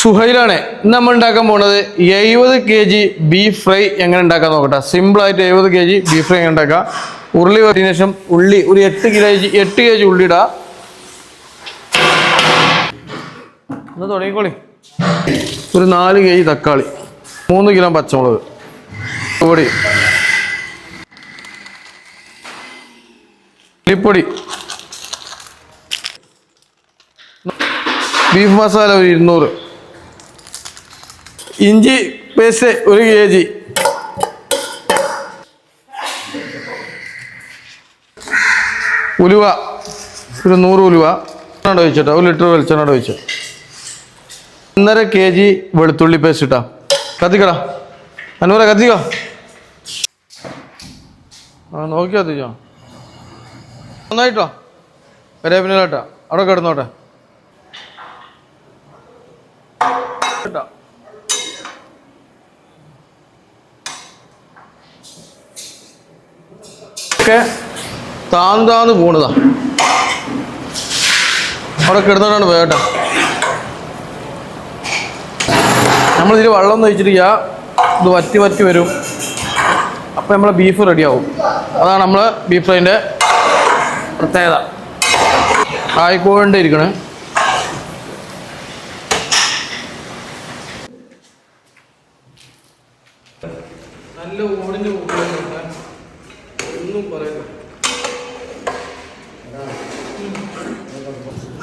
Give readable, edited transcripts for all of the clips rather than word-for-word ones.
സുഹൈലാണ് ഇന്ന് നമ്മൾ ഉണ്ടാക്കാൻ പോകുന്നത് 70 kg ബീഫ് ഫ്രൈ എങ്ങനെ ഉണ്ടാക്കാൻ നോക്കട്ടെ. സിമ്പിളായിട്ട് 70 kg ബീഫ് ഫ്രൈ എങ്ങനെ ഉണ്ടാക്കാം. ഉരുളി വരട്ടിയതിനു ശേഷം ഉള്ളി ഒരു 8 kg ഉള്ളി ഇടാം. ഒന്ന് തുടങ്ങിക്കോളി. ഒരു 4 kg തക്കാളി, 3 കിലോ പച്ചമുളക് പൊടി, ഉള്ളിപ്പൊടി, ബീഫ് മസാല ഒരു 200, ഇഞ്ചി പേസ്റ്റ് 1 kg, ഉലുവ ഒരു 100 ഉലുവ ഒഴിച്ചിട്ടോ, 1 ലിറ്റർ വെളിച്ചെണ്ണ ഒഴിച്ചു. 1.5 kg വെളുത്തുള്ളി പേസ്റ്റ് ഇട്ടാ. കത്തിക്കടാ അനൂറ, കത്തിക്കോ. നോക്കി കത്തിച്ചോ നന്നായിട്ടോ. കരേപ്പിനാട്ടാ അവിടെ കിടന്നോട്ടെ കേട്ടോ. ഒക്കെ താന്ന് പോണതാ അവിടെ കിടന്നോട്ടാണ് പോയട്ടോ. നമ്മളിതിൽ വെള്ളം ഒന്നും ഒഴിച്ചിട്ടില്ല. ഇത് വറ്റി വരും. അപ്പം നമ്മളെ ബീഫ് റെഡിയാവും. അതാണ് നമ്മൾ ബീഫ് ഫ്രൈൻ്റെ പ്രത്യേകത. ആയിക്കൊണ്ടേ നല്ല ഓടിൻ്റെ ഒന്നും പറയില്ല.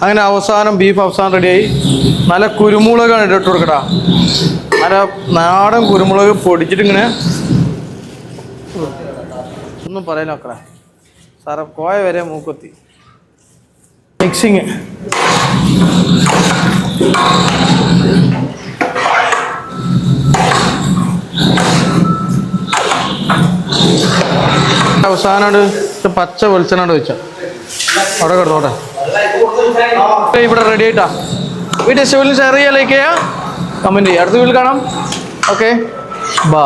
അങ്ങനെ അവസാനം ബീഫ് അവസാനം റെഡിയായി. നല്ല കുരുമുളകാണ് ഇട്ട് കൊടുക്കട്ടാ. നല്ല നാടൻ കുരുമുളക് പൊടിച്ചിട്ട് ഇങ്ങനെ ഒന്നും പറയാൻ നോക്കടാ. സാറ കോയ വരെ മൂക്കൊത്തി മിക്സിങ്. അവസാനമായിട്ട് പച്ച വെളിച്ചെണ്ണ വെച്ച അവിടെ കിടന്നോട്ടെ. ഇവിടെ റെഡി ആയിട്ടാ. വീഡിയോ ഷെയർ ചെയ്യാൻ, ലൈക്ക് ചെയ്യാം, കമൻറ്റ് ചെയ്യാം. അടുത്ത വീട്ടിൽ കാണാം. Okay, by.